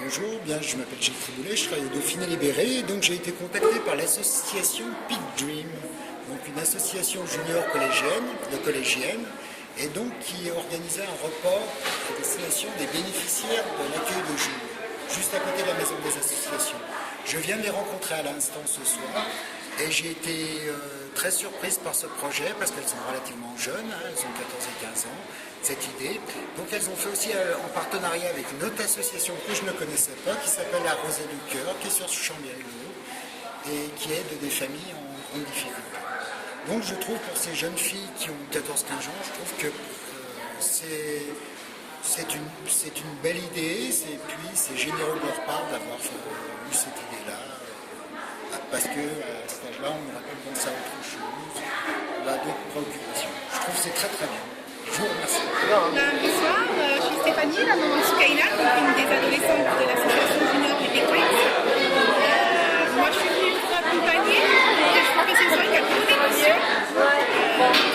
Bonjour, bien, je m'appelle Gilles Triboulet, je travaille au Dauphiné Libéré et donc j'ai été contacté par l'association Peak Dream, donc une association junior collégienne et donc qui organisait un repas à destination des bénéficiaires de l'accueil de jour, juste à côté de la maison des associations. Je viens de les rencontrer à l'instant ce soir et j'ai été très surprise par ce projet parce qu'elles sont relativement jeunes, elles ont 14 et 15 ans, cette idée. Donc elles ont fait aussi en partenariat avec une autre association que je ne connaissais pas qui s'appelle La Rosée du Cœur, qui est sur Chambéry-le-Haut et qui aide des familles en grande difficulté. Donc je trouve pour ces jeunes filles qui ont 14-15 ans, je trouve que c'est une belle idée et puis c'est généreux de leur part d'avoir eu cette idée-là. Parce qu'à cet âge-là, on aurait pu penser à autre chose, à d'autres préoccupations. Je trouve que c'est très très bien. Je vous remercie. Bonsoir, je suis Stéphanie, la maman de Soukaina, une des adolescentes de l'association junior des Big Wings. Moi, je suis venue pour accompagner, et je trouve que c'est une soirée qui a beaucoup d'émotion.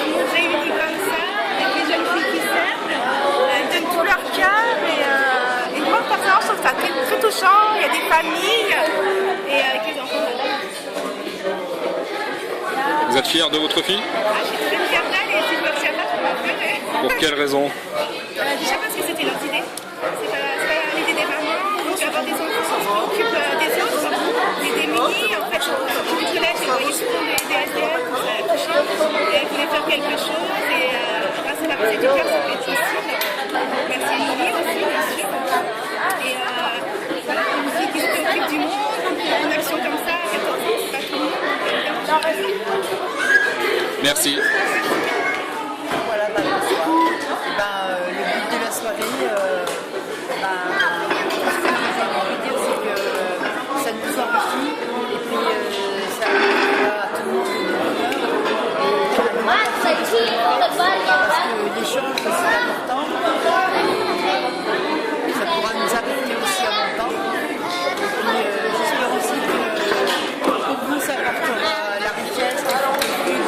Nous réunis comme ça, avec les jeunes filles qui s'aiment, elles donnent tout leur cœur, et moi, personnellement, je trouve ça très, très touchant. Il y a des familles, et avec les enfants. Vous êtes fière de votre fille? Je suis très fière d'elle et si je me retiens pas, je peux pas pleurer. Pour quelle raison? Déjà parce que c'était leur idée. C'est pas l'idée des mamans, donc avoir des enfants qui s'occupent des autres, des démunis. En fait, depuis que là, j'ai voyé souvent des SDF, ça a touché, et elles voulaient faire quelque chose, et grâce à la Rosée du Cœur, ça peut être possible. Merci à Lily aussi, bien sûr. Et voilà, une fille qui se préoccupe du monde, une action comme ça, à 14 ans, c'est pas tout le monde. Merci. Voilà, bonsoir. Le but de la soirée, ce que j'ai envie de dire, c'est que ça nous enrichit et puis ça apportera à tout le monde de bonheur. Parce que l'échange, c'est important. Ça pourra nous apporter aussi à mon temps. Et puis j'espère aussi que pour vous, ça apportera la richesse, la fortitude.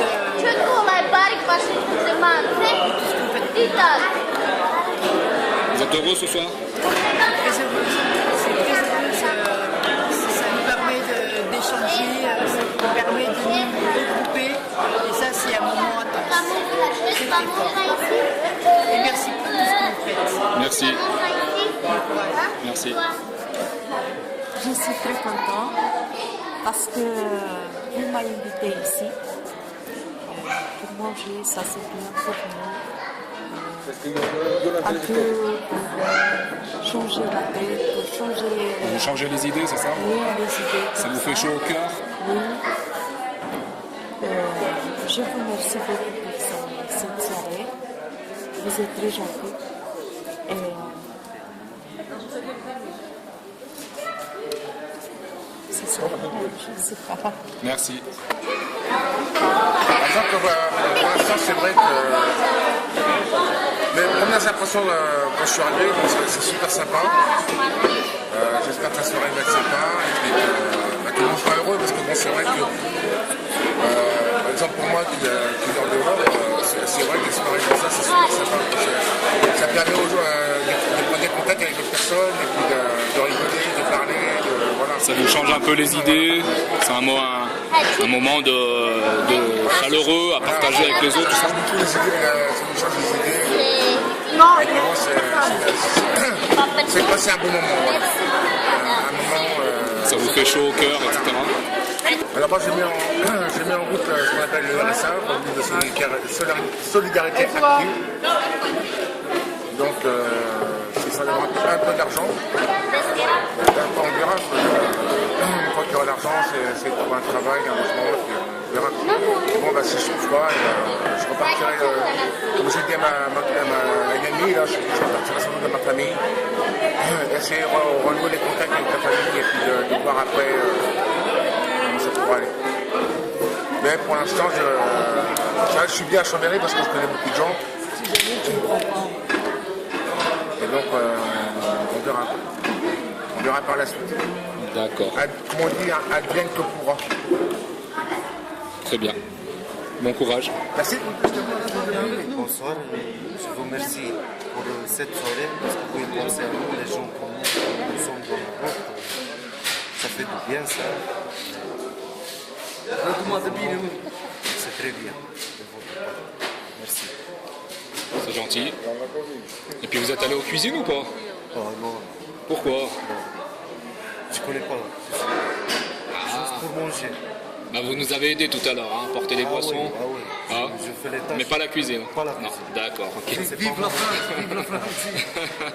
Vous êtes heureux ce soir? Très heureuse, c'est très heureuse, ça nous permet d'échanger, ça nous permet de nous regrouper et ça c'est un moment intense, très très fort. Et merci pour tout ce que vous faites. Merci. Merci. Je suis très contente parce que vous m'avez invité ici. Pour manger, ça c'est bien pour nous. Un peu pour changer la tête, pour changer... Vous changez les idées, c'est ça? Oui, les idées. Ça vous fait chaud au cœur? Oui. Je vous remercie beaucoup pour cette soirée. Vous êtes très gentils. Et c'est ça. Je ne sais pas. Merci. Pour l'instant, c'est vrai que les premières impressions quand je suis arrivé, c'est super sympa. J'espère que la soirée va être sympa et que tout le monde sera heureux parce que bon, c'est vrai que, par exemple, pour moi qui dors dehors, c'est vrai que les soirées comme ça, c'est super sympa. Ça permet aux gens de prendre des contacts avec d'autres personnes et puis de rigoler, de parler, voilà. Ça vous change un peu les idées? C'est un moment de chaleureux à partager avec les autres, tout ça? Ça nous change les idées. C'est passé un bon moment. Ça vous fait chaud au cœur, etc. Alors moi j'ai mis en route ce qu'on appelle le RSA, le solidarité active. Donc ça demande un peu d'argent. On verra. Une fois qu'il y aura l'argent, c'est pour un travail, un logement, on verra. Bon si je trouve pas, je repartirai, comme j'ai dit à une amie, là, je repartirai sans doute de ma famille. Essayer de renouer les contacts avec la famille et puis de voir après comment ça pourra aller. Mais pour l'instant, je suis bien à Chambéry parce que je connais beaucoup de gens. Et donc, on verra. On verra par la suite. D'accord. Comme on dit, advienne que pourra. Très bien. Bon courage. Merci. bonsoir. Je vous remercie pour cette soirée parce que vous pensez à nous, les gens comme nous sommes dans l'Europe. Ça fait du bien, ça. C'est très bien de votre part. Merci. C'est gentil. Et puis vous êtes allé aux cuisines ou pas? Oh non, Pourquoi? je connais pas. Juste pour manger. Bah, vous nous avez aidé tout à l'heure, hein, porter les boissons. Oui. Ah. Je fais les tâches. Mais pas la cuisine. Pas la Non, cuisine. d'accord, ok. Vive la France, vive la France.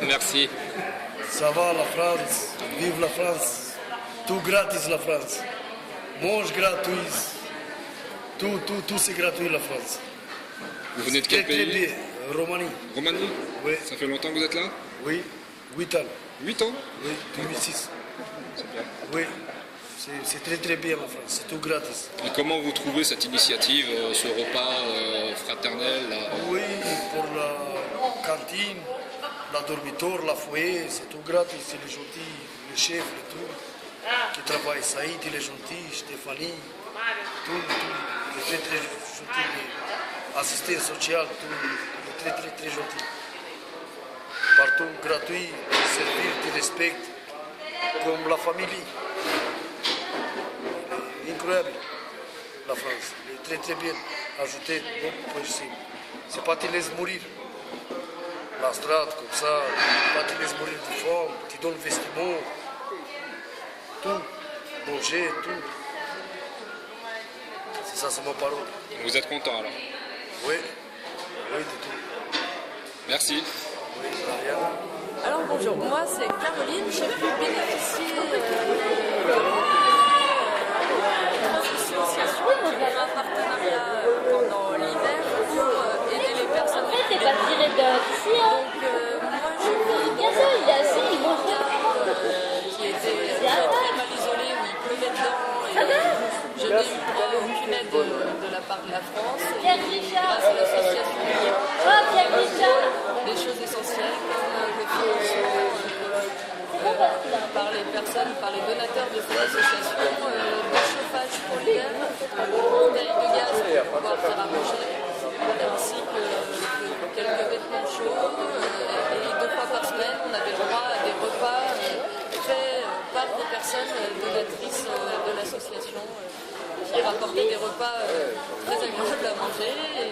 Merci. Ça va la France, vive la France. Tout gratis la France. Mange gratuit. Tout c'est gratuit la France. Vous venez de quel Très pays? bien. Roumanie. Roumanie? Oui. Ça fait longtemps que vous êtes là? Oui. 8 ans. 8 ans? Oui, 2006. C'est bien. Oui. C'est très bien la France. C'est tout gratis. Et comment vous trouvez cette initiative, ce repas fraternel là? Oui, pour la cantine, la dormitoire, la foyer, c'est tout gratis. C'est les gentils, les chefs, et tout, qui travaillent. Saïd, il est gentil, Stéphanie, tout, les très gentils, les assistants sociaux, tout, les très gentils. Partout gratuit, servir, tu respectes, comme la famille. Incroyable, la France. Elle est très bien. Ajouter bon possible. C'est pas te laisses mourir. La strate comme ça, pas te laisses mourir de faim, tu donnes le vestiment, tout, manger, tout. C'est ça, c'est ma parole. Vous êtes content alors? Oui, oui, du tout. Merci. Oui, rien. Alors bonjour, moi c'est Caroline, j'ai pu bénéficier d'un partenariat pendant l'hiver pour aider les personnes. C'est pas tiré d'ici, hein. Donc moi je vis dans Il est assis, il mange qui était très mal isolé, où il pleuvait dedans et je n'ai eu droit à aucune aide de la part de la France. Et grâce à l'association, des choses essentielles comme le financement par les personnes, par les donateurs de cette association, de chauffage pour l'hiver, bouteilles de gaz pour pouvoir faire à manger, ainsi que quelques vêtements chauds. Et 2 fois par semaine, on avait droit à des repas faits par des personnes donatrices de l'association qui rapportaient des repas très agréables à manger. Et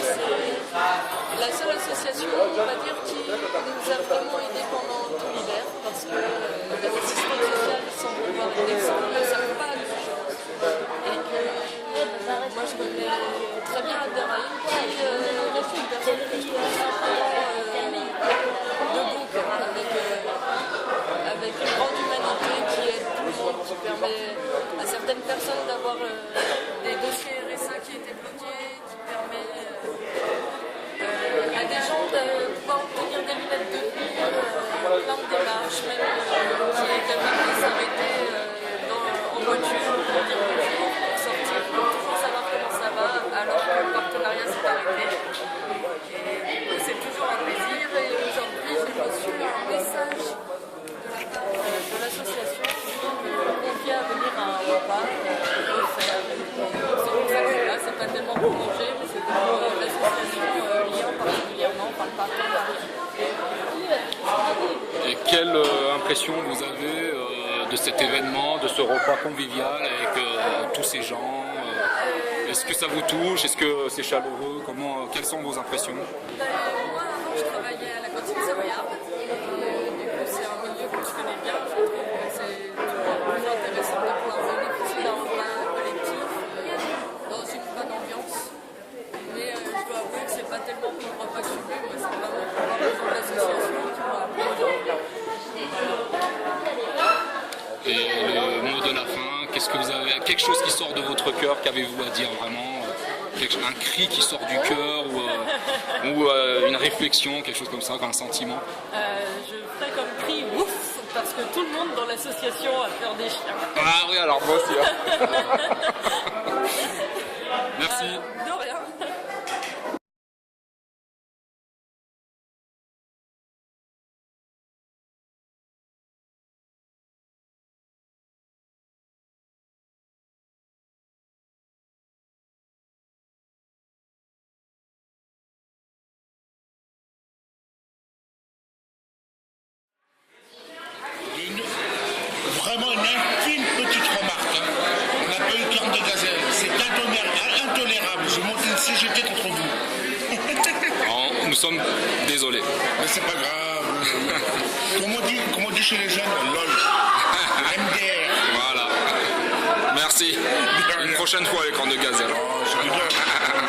c'est la seule association, on va dire, qui nous a vraiment aidés pendant tout l'hiver, parce que les assistants sociaux sans pouvoir aider, ne servent pas à l'urgence. Et que moi je connais très bien Abderrahim, qui est une personne que je trouve simplement de bon cœur, avec une grande humanité qui aide tout le monde, qui permet à certaines personnes d'avoir des dossiers RSA qui étaient bloqués, qui permet à des gens de pouvoir obtenir des lunettes de vue, plein de démarches, même qui est quelqu'un qui s'arrêtait en voiture pour dire bonjour, pour sortir, pour toujours savoir comment ça va, alors que le partenariat s'est arrêté. Et c'est toujours un plaisir. Et aujourd'hui, j'ai reçu un message de la part de l'association qui convie à venir à un repas offert. C'est pour ça que je suis là, c'est pas tellement pour manger, mais c'est pour l'association Lien particulièrement par le partenariat. Et quelle impression vous avez de cet événement, de ce repas convivial avec tous ces gens? Est-ce que ça vous touche? Est-ce que c'est chaleureux? Quelles sont vos impressions? Moi, avant, je travaillais à la cantine savoyarde. Du coup, c'est un milieu que je connais bien. Je trouve que c'est toujours plus intéressant de pouvoir bénéficier d'un repas collectif dans une bonne ambiance. Mais je dois avouer que c'est pas tellement pour le repas que je fais, moi, c'est vraiment pour voir les gens de l'association qui m'ont appelé aujourd'hui. Et le mot de la fin, qu'est-ce que vous avez? Quelque chose qui sort de votre cœur, qu'avez-vous à dire vraiment? Un cri qui sort du cœur ou une réflexion, quelque chose comme ça, un sentiment? Je ferais comme cri ouf, parce que tout le monde dans l'association a peur des chiens. Ah oui, alors moi aussi. Hein. Merci. vraiment une infime petite remarque. Hein. On n'a pas eu corne de gazelle. C'est intolérable. Je monte une CGT contre vous. Nous sommes désolés. Mais c'est pas grave. Comme on dit chez les jeunes, LOL. MDR. Voilà. Merci. Une prochaine fois les cornes de gazelle. Oh, je rigole.